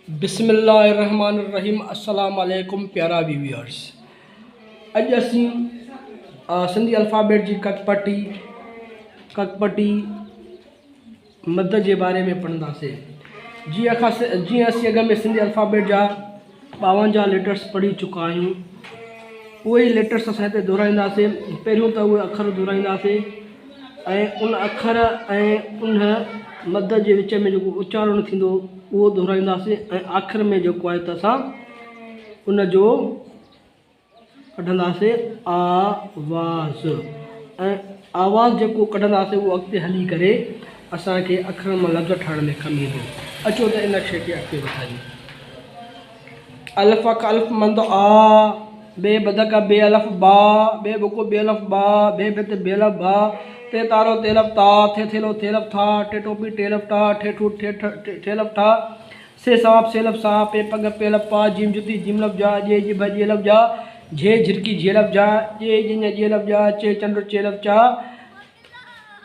बिस्मिल्लाहिर्रहमानिर्रहीम। अस्सलाम वालेकुम प्यारा व्यूअर्स। अज असी सिंधी अल्फ़ाबेट की ककपटी मद के बारे में पढ़ंदासीं। जी असी अग में सिंधी अल्फ़ाबेट जा 52 लेटर्स पढ़ी चुका आहियूं। उहे लेटर्स असां हिते दोहराईंदासीं। पहिरियों तो उहे अखर दोहराईंदासीं उन अखर उन मद के विच में जो उच्चारण थींदो वो दोहराईंदासीं आख़िर में जो है तो असां उन जो कढंदासीं आवाज़। आवाज़ जो कढंदासीं वो अॻिते हली करे असांखे अखरनि मां लफ़्ज़ ठाहिण में कमु ईंदो। अचो त इन शइ खे अॻिते वधायूं। अलिफ़ का अलिफ़ मंद आ, बे बदक बे अलिफ़ बा, बे बुको बे अलिफ़ बा, बे बित बे अलिफ़ बा, ते तारो ते लफ़ ता, थे थेलो थे लफ़ था, टे टोपी टे लफ़ टा, ठे ठूठ ठे लफ़ ठा, से साप से लफ़ सा, पे पग पे लफ़ पा, जिम जुती जिम लफ़ जा, जे जिभ जे लफ़ जा, झे झिरकी झे लफ़ जा, जे जिन जे लफ़ जा, चे चंड चे लफ़ चा,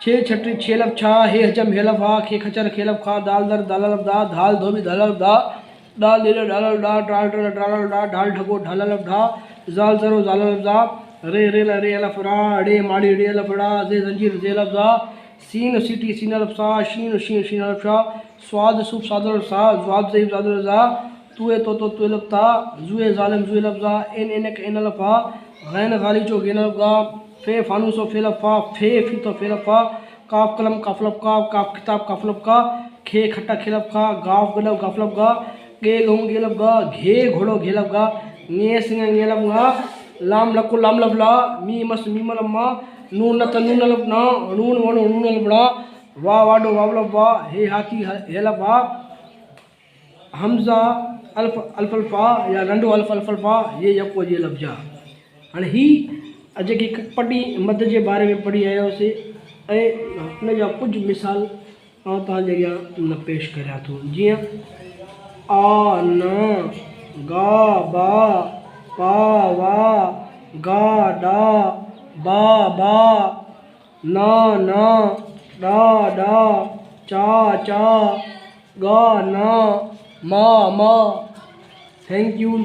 छे छटी छे लफ़ छा, हे हजम हे लफ़ हा, खे खचर खे लफ़ खा, दाल दर दाल लफ़ दा, धाल धोबी धाल लफ़ दा, डाल लील डाल लफ़ डा, डाल डर डाल लफ़ डा, ढाल ढगो ढाल लफ़ ढा, ज़ाल ज़रो ज़ाल लफ़ दा, रे रेल रे लफ़ रा, रे माड़ी रे लफ़ ड़ा, जे ज़ंजीर जे लफ़ दा, सीन सीटी सीन लफ़ सा, शीन शीन शीन लफ़ शा, स्वाद सूप साद लफ़ सा, ज़्वाद ज़ईब ज़ाद लफ़ ज़ा, तुए तो तुए लफ़ ता, ज़ुए ज़ालिम ज़ुए लफ़ ज़ा, इन इनक इन लफ़ हा, गैन गाली चो गेन लफ़ गा, फे फानूसो फे लफ़ फा, फे फीतो फे लफ़ फा, काफ कलम काफ लफ़ का, काफ किताब काफ लफ़ का, खे खट्टा खे लफ़ खा, गाफ गलव गाफ लफ़ गा, गे गहूँ गे लफ़ गा, घे घोड़ो घे लफ़ गा, ङे सिंह ङे लफ़ गा, लाम लको लाम लफ़ ला, मी मस मी मलम मा, नून नत नून लफ़ ना, नून वणो नून लफ़ ड़ा, वाह वाडो वाव लफ़ वा, हे हाथी हे लफ़ हा, हमज़ा अल्फ अल्फ़ा या नंढो अल्फ अल्फ़ा ये यको जे लफ़्ज़ जा। हाणे ही जेकी ककपटी मद के बारे में पढ़ी आयोसीं हुन जा कुछ मिसाल आउं तव्हांजे अॻियां पेश करियां थो। जीअं आ न, गा बा, पा वा, गा डा, बा बा, ना ना, डा डा, चा चा, गा ना, मा मा। Thank you.